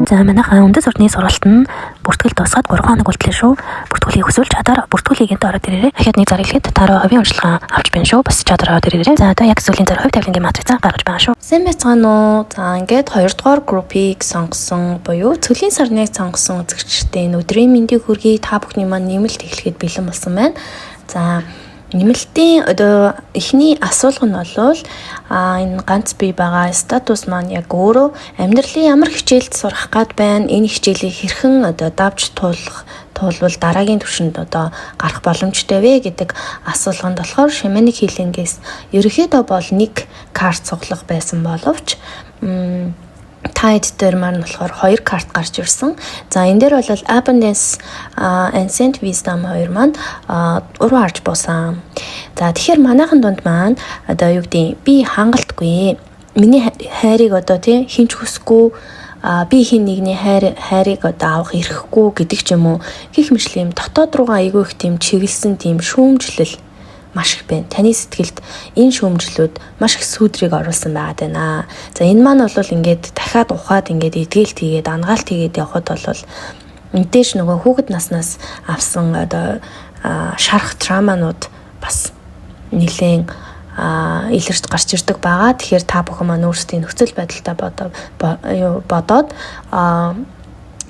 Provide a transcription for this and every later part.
За манайхаа үндэс орны сургалт нь бүртгэл дуусгаад 3 хоног үлдлээ шүү. Бүртгүүлийг хүсвэл чадаар бүртгүүлийг энэ ороод ирээрэй. Дахиад нэг зар хэлгээд тараа хувийн уншилгаа авч байна шүү. Бас чадаар ороод ирээрэй. За одоо яг сүлийн зар хувь тавилангийн матрицаа гаргаж байгаа шүү. Сайн байцгаана уу? За ингээд 2 дугаар группийг сонгосон буюу цөлийн сарныг сонгосон үзэгчдээ өдрийн мэндийг хүргэе. Та бүхний маань нэмэлт эхлэхэд бэлэн болсон байна. За нэмэлтийн одоо эхний асуулга нь бол энэ ганц бий байгаа статус маань яг өөрөө амьдралын ямар хичээлд сурах гад байна, энэ хичээлийг хэрхэн одоо давж туулбал дараагийн түвшинд одоо гарах боломжтой вэ гэдэг асуулганд болохоор Shamanic Healing-ээс ерөнхийдөө бол нэг карт цуглах байсан боловч Tide дээр маань болохоор 2 карт гарч ирсэн. За энэ дээр бол Abundance Ancient Wisdom 2 маань уруу харж буусан. За тэгэхээр манайхан дунд маань одоо юу гэдэг би хангалтгүй. Миний хайрыг одоо тийм хинч хүсэхгүй би хин нэгний хайрыг одоо авах эрхгүй гэдэг ч юм уу. Гэх мэт юм дотоод руугаа айгүй их тийм чиглэсэн тийм шүүмжлэл маш их байна. Таны сэтгэлд энэ шүүмжлүүд маш их сүудрийг оруулсан байгаад байна. За энэ маань бол ингээд дахиад ухаад ингээд эдгээлт хийгээд ангаалт хийгээд явхад бол мэдээж нөгөө хүүхэд наснаас авсан одоо шарах травманууд бас нэлээд илэрч гарч ирдэг байгаа. Тэгэхээр та бүхэн маань өөрсдийн нөхцөл байдалтай бодоод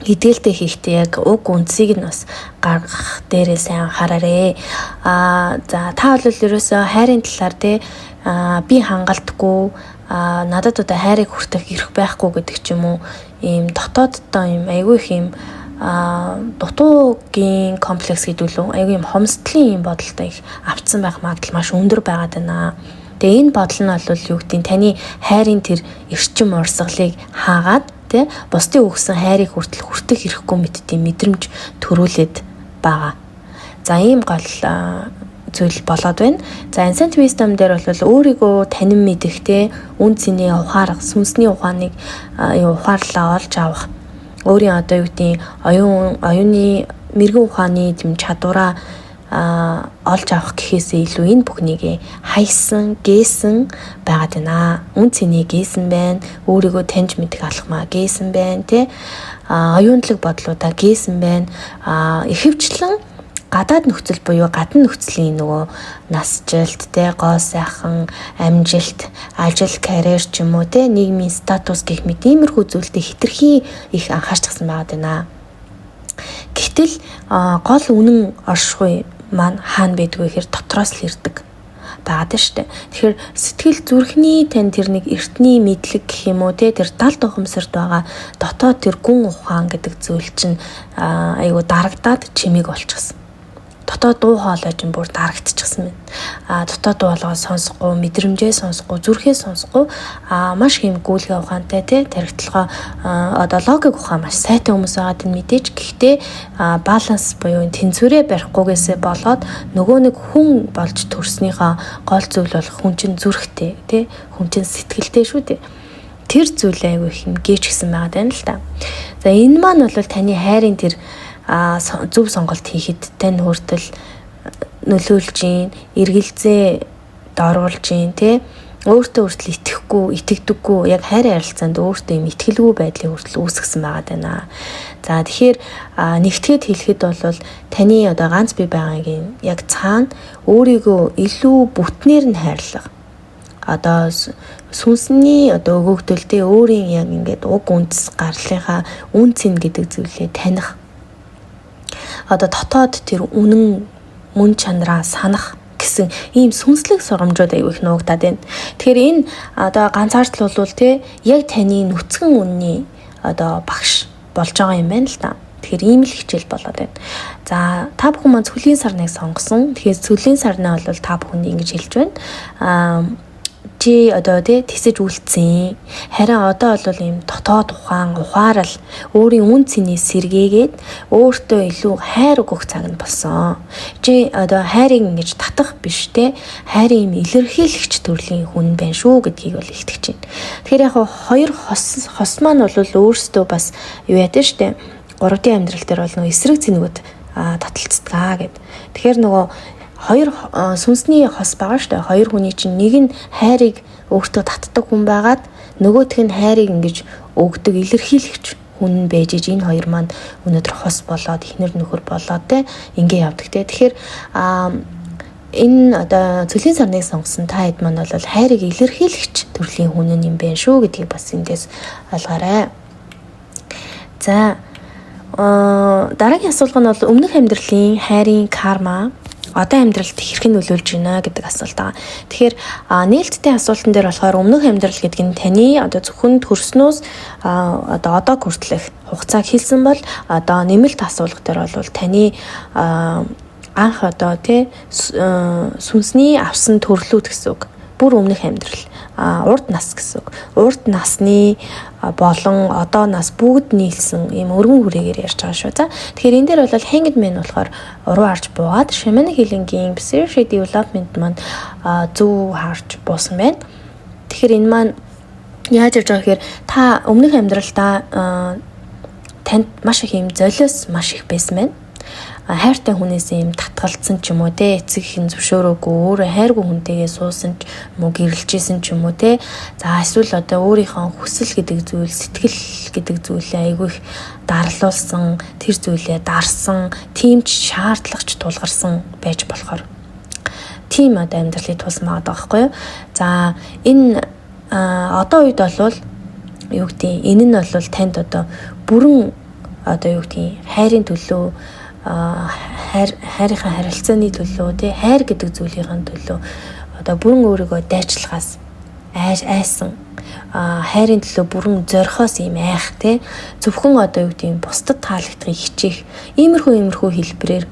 эдгэлтэй хийхдээ яг уг үндсийг нь бас гаргах дээрээ сайн анхаараарэ. За та бол ерөөсөө хайрын талаар би хангалтгүй надад одоо хайрыг хүртэх эрх байхгүй гэдэг ч юм уу ийм дотооддоо ийм айгүй их ийм дутуугийн комплекс гэдүүлүү айгүй ийм хомсдлын ийм бодолтой их автсан байх магадлал маш өндөр байгаад байна. Тэгээ энэ бодол нь бол юу гэдэг таны хайрын тэр эрчим урсгалыг хаагаад бусдын өгсөн хайрыг хүртэх хэрэггүй мэдтiin мэдрэмж төрүүлээд байгаа. За ийм гол зүйл болоод байна. За Ancient Wisdom дээр бол өөрийгөө танин мэдэх үн цэний ухаарах, сүнсний ухааныг ухаарлаа олж авах. Өөрийн одоо юу гэдэг оюуны мэрэгэн ухааны тийм чадвараа олж авах гэхээсээ илүү энэ бүхнийг хайсан, гээсэн байгаад байна. Үн цэний гээсэн байна. Өөрийгөө таньж мэдэх алхмаа гээсэн байна, оюунлаг бодлуудаа гээсэн байна. Ихэвчлэн гадаад нөхцөл буюу гадна нөхцөлийн нөгөө насжилт, гоо сайхан, амжилт, ажил, карьер ч юм уу, нийгмийн статус гэх мэт иймэрхүү зүйлтэй хэтэрхий их анхаарчихсан байгаад байна. Гэтэл гол үнэн оршихуй маань хаана байдгүй гэхээр дотроос л ирдэг байгаад штэ. Тэгэхээр сэтгэл зүрхний тань тэр нэг эртний мэдлэг гэх юм уу тэр далд ухамсарт байгаа дотоод тэр гүн ухаан гэдэг зүйл чинь айгу дарагдаад чимээг болчихсон. Дотоод дуу хоолой чинь бүр дарагдчихсан байна. Дотоод дуу хоолойгоо сонсохгүй, мэдрэмжээ сонсохгүй, зүрхээ сонсохгүй маш хэм гүйлгээ ухаантай тархитлагаа одоо логик ухаан маш сайтай хүмүүс байгаад энэ мэдээж. Гэхдээ баланс буюу тэнцвэрээ барихгүйгээсээ болоод нөгөө нэг хүн болж төрснийхөө гол зүйл бол хүн чинь зүрхтэй, хүн чинь сэтгэлтэй шүү дээ. Тэр зүйл айгүй их юм гээч гисэн байгаад байна л та. За энэ маань бол таны хайрын тэр зөв сонголт хийхэд тань хүртэл нөлөөлж гин, эргэлзээ дооруулж гин, өөртөө хүртэл итгэдэггүй яг хайрын харилцаанд өөртөө юм итгэлгүй байдлыг хүртэл үүсгэсэн байгаад байна. За тэгэхээр нэгтгэхэд хэлэхэд бол таны одоо ганц бий байгаагийн яг цаана өөрийгөө илүү бүтнээр нь хайрлах. Одоо сүнсний одоо өгөгдөлтэй өөрийн яг ингээд уг үндэс гарлынхаа үн цэн гэдэг зүйлээ таних. Одоо дотоод тэр үнэн мөн чанараа санах гэсэн ийм сүнслэг сургамжууд аягүй их нуугдаад байна. Тэгэхээр энэ одоо ганцаардл бол яг таны нүцгэн үнний одоо багш болж байгаа юм байна л та. Тэгэхээр ийм л хичээл болоод байна. За та бүхэн маань цөлийн сарныг сонгосон. Тэгэхээр цөлийн сарнаа бол та бүхэнд ингэж хэлж байна. Чи одоо тэсэж үлдсэн. Харин одоо бол ийм дотоод ухаарал өөрийн үн цэнийг сэргээгээд өөртөө илүү хайр өгөх цаг нь болсон. Чи одоо хайрыг ингэж татах биш хайрын ийм илэрхийлэгч төрлийн хүн байна шүү гэдгийг бол илтгэж байна. Тэгэхээр яг хоёр хос маань бол өөрсдөө бас юу яадаг штэ. 3D амьдрал дээр бол нөгөө эсрэг зэнгүүд таталцдаг гэд. Тэгэхээр нөгөө хоёр сүнсний хос байгаа штэ. Хоёр хүний чинь нэг нь хайрыг өөртөө татдаг хүн байгаад нөгөөх нь хайрыг ингэж өгдөг илэрхийлэгч хүн байж энэ хоёр маань өнөөдөр хос болоод эхнэр нөхөр болоод те ингээ явдаг те. Тэгэхээр энэ одоо цөлийн сарныг сонгосон та хэд маань бол хайрыг илэрхийлэгч төрлийн хүн юм байна шүү гэдгийг бас эндээс ойлгоорой. За дараагийн асуулга нь бол өмнөх амьдралын хайрын карма одоо амьдралд хэрхэн нөлөөлж байна гэдэг асуулт байгаа. Тэгэхээр нээлттэй асуултан дээр болохоор өмнөх амьдрал гэдэг нь таны одоо зөвхөн төрснөөс одоо хүртэлх хугацааг хэлсэн бол одоо нэмэлт асуулга дээр бол таны анх одоо сүнсний авсан төрлүүд гэсэн үг. Бүр өмнөх амьдрал, урд нас гэсэн үг. Урд насны болон одоо нас бүгд нийлсэн ийм өргөн хүрээгээр ярьж байгаа шүү. За тэгэхээр энэ дээр бол hanged man болохоор уруу харж буугаад shamanic healing-ийн spiritual development маань зөв харж буусан байна. Тэгэхээр энэ маань яаж явж байгаа гэхээр та өмнөх амьдралдаа танд маш их ийм золиос маш их байсан байна. Хайртай хүнээс юм татгалцсан ч юм уу те эцэг хин зөвшөөрөөгүй өөрөө хайргүй хүнтэйгээ суусан ч юм уу гэрэлжсэн ч юм уу те за эсвэл одоо өөрийнхөө хүсэл гэдэг зүйл сэтгэл гэдэг зүйлээ айгүй их дарлуулсан тэр зүйлээ дарсан тийм ч шаардлагач тулгарсан байж болохоор тийм одоо амьдралыг тусмаад байгаа байхгүй юу. За энэ одоо үед бол юу гэдэг энэ нь бол танд одоо бүрэн одоо юу гэдэг хайрын төлөө хайрынхаа харилцааны төлөө тий хайр гэдэг зүйлийн төлөө одоо бүрэн өөрийгөө дайчлагаас айсан хайрын төлөө бүрэн зорхоос юм айх тий зөвхөн одоо юу гэдэг бусдад таалагдахыг хичээх иймэрхүү хэлбэрээр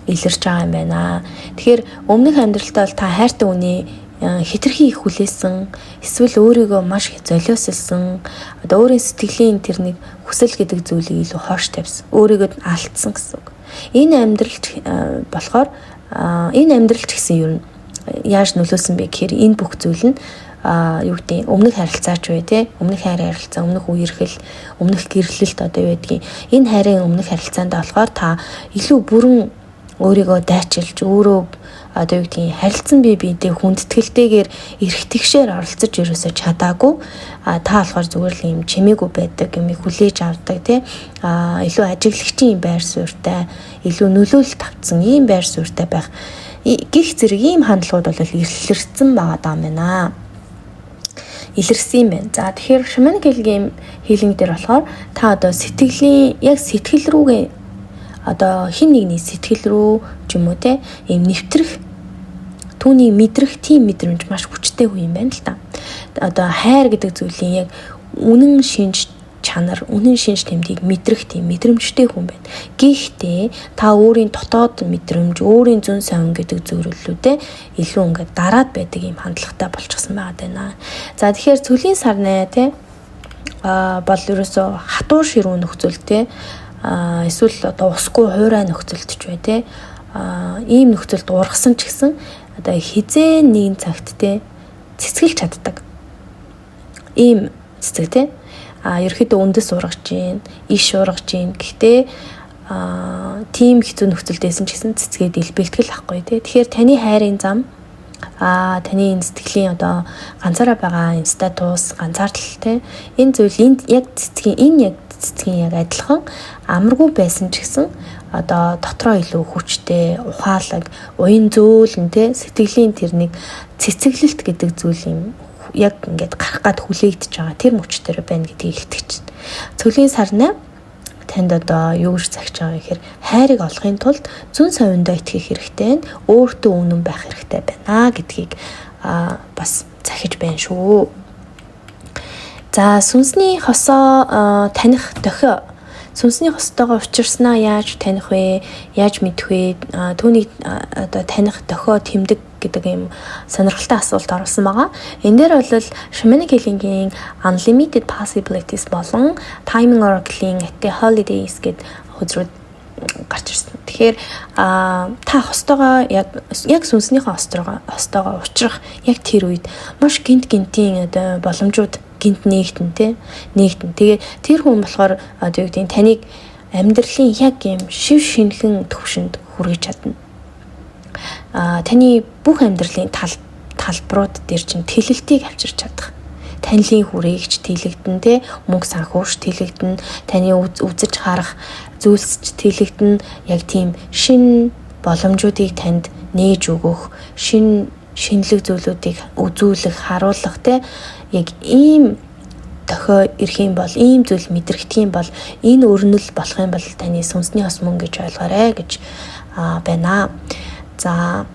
илэрч байгаа юм байна. Тэгэхээр өмнөх амьдралтаа та хайртай хүний хитрхи их хүлээсэн эсвэл өөрийгөө маш их золиослсон одоо өөрийн сэтгэлийн тэр нэг хүсэл гэдэг зүйлийг илүү хоош тавьсан өөрийгөө алдсан гэсэн үг. Энэ амьдралд болохоор энэ амьдралч гэсэн юм яаж нөлөөсөн бэ гэхээр энэ бүх зүйл нь юу гэдэг өмнөх харилцаач бай тээ өмнөх хайр харилцаа өмнөх үерхэл өмнөх гэрлэлт одоо юу гэдгийг энэ хайрын өмнөх харилцаанд болохоор та илүү бүрэн өөрийгөө дайчилж өөрөө одоо юу гэдгийг харилцан биедээ хүндэтгэлтэйгээр эрх тэгшээр оролцож ерөөсөө чадаагүй та болохоор зүгээр л юм чимээгүй байдаг юм хүлээж авдаг тий илүү ажиглагчийн байр суурьтай илүү нөлөөлөлт тавцсан ийм байр суурьтай байх гих зэрэг ийм хандлагууд бол илэрсэн байгаа юм байна. Илэрсэн юм байна. За тэгэхээр shamanic healing дээр болохоор та одоо сэтгэлийн яг сэтгэл рүүгээ одоо хин нэгний сэтгэл рүү ч юм уу те ийм нэвтрэх түүний мэдрэх тийм мэдрэмж маш хүчтэй хүн юм байна л та. Одоо хайр гэдэг зүйлийн яг үнэн шинж чанар, үнэн шинж тэмдгийг мэдрэх тийм мэдрэмжтэй хүн байна. Гэхдээ та өөрийн дотоод мэдрэмж, өөрийн зүүн совин гэдэг зүйлүүдээ илүү ингээд дараад байдаг юм хандлагатай болчихсон байгаа даа. За тэгэхээр цөлийн сарнаа те бол ерөөсөө хатуу ширүүн нөхцөл те эсвэл одоо усгүй хуурай нөхцөлдөж бай те ийм нөхцөлд ургасан ч гэсэн одоо хизээ нэгэн цагт те цэцгэлж чаддаг ийм цэцэг те ерөөхдөө үндэс ургаж гин иш ургаж гин гэхдээ тийм хэцүү нөхцөлдөөсөн ч гэсэн цэцгээд илбэлтгэл ахгүй те тэгэхээр таны хайрын зам таны энэ сэтгэлийн одоо ганцаараа байгаа энэ статус ганцаардал те энэ зүйл яг цэцгийн яг адилхан амаргүй байсан ч гэсэн одоо дотроо илүү хүчтэй ухаалаг уян зөөлн те сэтгэлийн тэр нэг цэцэглэлт гэдэг зүйл юм яг ингээд гарах гад хүлээгдэж байгаа тэр мөчтөр байна гэдгийг илтгэж байна. Цөлийн сарнаа танд одоо юу гэж цагж байгаа гэхээр хайрыг олохын тулд зүүн совиндоо итгэх хэрэгтэй, өөртөө үнэн байх хэрэгтэй байна гэдгийг бас захиж байна шүү. За сүнсний хосоо таних дохио. Сүнсний хостойгоо учирснаа яаж таних вэ? Яаж мэдэх вэ? Түүнийг одоо таних дохио тэмдэг гэдэг юм сонирхолтой асуулт оруулсан байгаа. Энэ дээр бол shamanic healing-ийн unlimited possibilities болон timing oracle-ийн at the holidays гэдэг хөзрүүд гарч ирсэн. Тэгэхээр та хостойгоо яг сүнснийхээ хостойгоо учрах яг тэр үед маш гинтийн одоо боломжууд гинт нээгтэн. Тэгээ тэр хүн болохоор одоо юу гэдэг таныг амьдралын яг юм шив шинхэн төвшөнд хүргэж чадна. Таны бүх амьдралын талбарууд дээр чинь тэлэлтийг авчирч чадах. танилын хүрээгч тэлэгдэн те мөнгө санхүүш тэлэгдэн таны үзэж харах зүйлсч тэлэгдэн яг тийм шин боломжуудыг танд нээж өгөх шинэлэг зүйлүүдийг үзүүлэх харуулах те яг ийм тохио ирэх юм бол ийм зүйл мэдрэгдэх юм бол энэ өрнөл болох юм бол таны сүнсний ос мөн гэж ойлгоорой гэж байна. За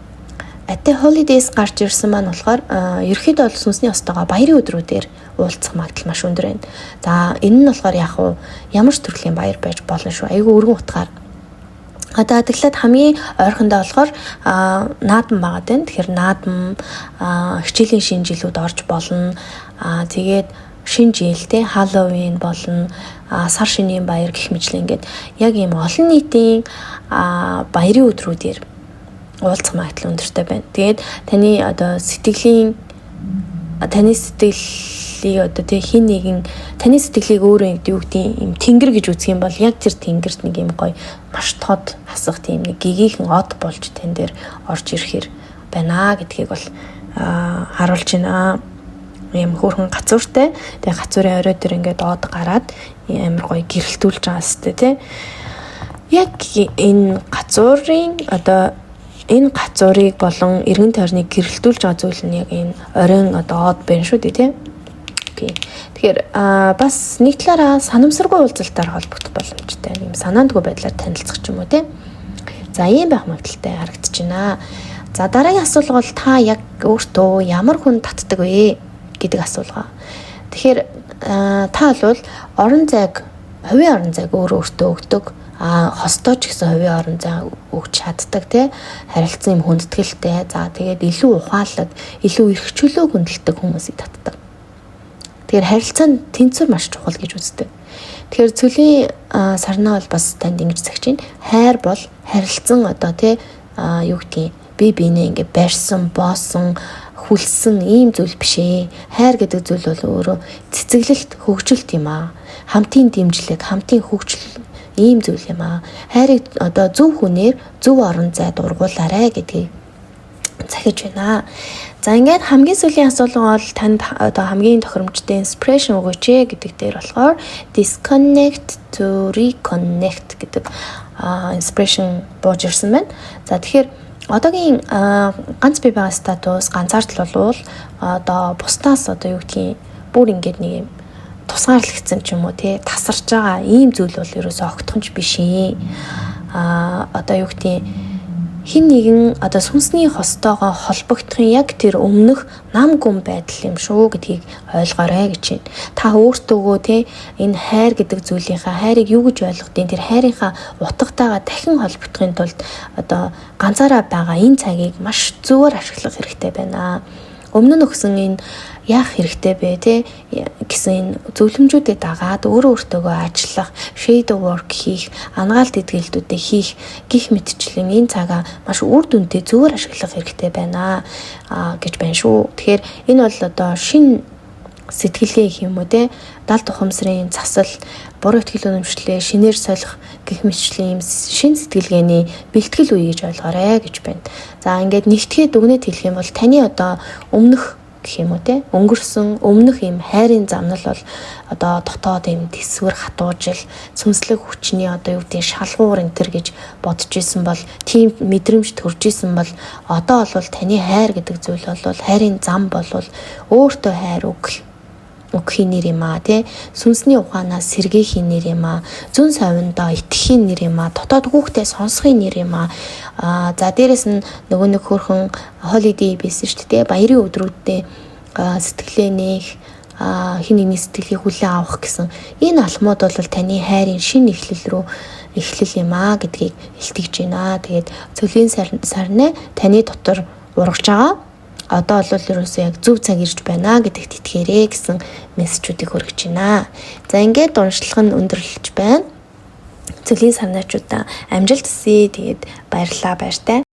At the holidays гарч ирсэн маань болохоор ерөөхдөө бол сүнсний остойгоо баярын өдрүүдээр уулзах магадлал маш өндөр байна. За энэ нь болохоор ямар ч төрлийн баяр байж болно шүү. Айгүй өргөн утгаар. Одоо тэгэхээр хамгийн ойрхондоо болохоор наадам байгаа дээ. Тэгэхээр наадам хичээлийн шинэ жилүүд орж болно. Тэгээд шинэ жилтэй Halloween болно. Сар шинийн баяр гэх мэтлэн ингээд яг ийм олон нийтийн баярын өдрүүдээр уулзах магадлал өндөртэй байна. Тэгээд таны одоо сэтгэлийг одоо тэг хин нэгэн таны сэтгэлийг өөрөө юу гэдэг юм тэнгэр гэж үзэх юм бол яг тэр тэнгэрт нэг юм гоё маш тод хасах тийм нэг гэгийнхэн од болж тэн дээр орж ирэхэр байна гэдгийг бол харуулж байна. Ийм хөөрхөн гацууртай. Тэгээ гацуурын орой дээр ингээд од гараад амар гоё гэрэлтүүлж байгаа сте тий. Яг энэ гацуурын одоо энэ гацуурыг болон эргэн тойрныг гэрэлтүүлж байгаа зүйл нь яг энэ оройн одоо од байна шүү дээ тийм. Окей. Тэгэхээр бас нэг талаараа санамсаргүй уулзалтаар холбогдох боломжтой. Ийм санаандгүй байдлаар танилцах ч юм уу тийм. За ийм байх магадaltaй харагдаж байна. За дараагийн асуулга бол та яг өөртөө ямар хүн татдаг вэ гэдэг асуулга. Тэгэхээр та бол хувийн орон зайг өөртөө өгдөг. Хостоо ч гэсэн хувийн орон зай өгч чаддаг тий харилцан юм хүндэтгэлтэй. За тэгээд илүү ухаалаг, илүү эрх чөлөө хүндэлдэг хүмүүсийг татдаг. Тэгэхээр харилцаанд тэнцвэр маш чухал гэж үздэг. Тэгэхээр цөлийн сарнаа бол бас танд ингэж загч чинь хайр бол харилцан одоо тий юу гэдгийг бие биенээ ингээ барьсан, боосон, хүлсэн ийм зүйл биш ээ. Хайр гэдэг зүйл бол өөрөө цэцэглэлт, хөгжилт юм аа. Хамтын дэмжлэг, хамтын хөгжил ийм зүйл юм аа. Хайрыг одоо зөв хүнээр зөв орон зайд ургуулаарай гэдгийг захиж байна. За ингээд хамгийн сүүлийн асуулга бол танд одоо хамгийн тохиромжтой inspiration өгөөч гэдэг дээр болохоор disconnect to reconnect гэдэг inspiration бууж ирсэн байна. За тэгэхээр одоогийн ганц бие байгаа статус ганцаардл болвол одоо бусдаас одоо юу гэдгийг бүр ингээд нэг юм тусгаарлагдсан ч юм уу тий тасарч байгаа ийм зүйл бол ерөөсөө огтхонч биш ээ. Одоо юу гэдгийг хин нэгэн одоо сүнсний хостойгоо холбогдохын яг тэр өмнөх нам гүн байдал юм шүү гэдгийг ойлгоорой гэж байна. Та өөртөөгөө тий энэ хайр гэдэг зүйлийнхаа хайрыг юу гэж ойлгодیں۔ Тэр хайрынхаа утгатайгаа дахин холбогдохын тулд одоо ганцаараа байгаа энэ цагийг маш зөвөр ашиглах хэрэгтэй байна. Өмнө нь өгсөн энэ яах хэрэгтэй бэ те гэсэн энэ зөвлөмжүүдэд дагаад өөртөөгөө ажиллах, shadow work хийх, ангаалт эдгэлтүүдээ хийх гих мэтчлэн энэ цагаа маш үр дүнтэй зөвөр ашиглах хэрэгтэй байна гэж байна шүү. Тэгэхээр энэ бол одоо шин сэтгэлгээ гэх юм уу те далд ухамсарын засал, буруу итгэл үнэмшлээ шинээр солих гих мэтчлэн юм шин сэтгэлгээний бэлтгэл үе гэж ойлгоорой гэж байна. За ингээд нэгтгэхэд дүгнэж хэлэх юм бол таны одоо өмнөх гэх юм уу те өнгөрсөн өмнөх юм хайрын замнал бол одоо дотоод юм тэсвэр хатуужил сүнслэг хүчний одоо юу гэдэг шалгуур энэ төр гэж бодож исэн бол тийм мэдрэмж төрж исэн бол одоо бол таны хайр гэдэг зүйл бол хайрын зам бол өөртөө хайр өгөхийн нэр юм аа тий сүнсний ухаанаас сэргээхийн нэр юм аа зүн совиндоо итгэхийн нэр юм аа дотоод хүүхдээ сонсохын нэр юм аа за дээрэс нь нөгөө нэг хөрхөн holiday байсан шүү дээ баярын өдрүүддээ сэтгэлээ нээх хин нэгний сэтгэлийг хүлээн авах гэсэн энэ алхмууд бол таны хайрын шинэ эхлэл рүү эхлэл юм аа гэдгийг илтгэж байна. Тэгээд цөлийн сарны таны дотор ургаж байгаа одоо бол ерөөсөө яг зөв цаг ирж байна гэдэгт итгээрэй гэсэн мессежүүдийг хүргэж байна. За ингээд уншлах нь өндөрлөж байна. Цөлийн сарнаачуудаа амжилт хүсье. Тэгээд баярлалаа баяртай.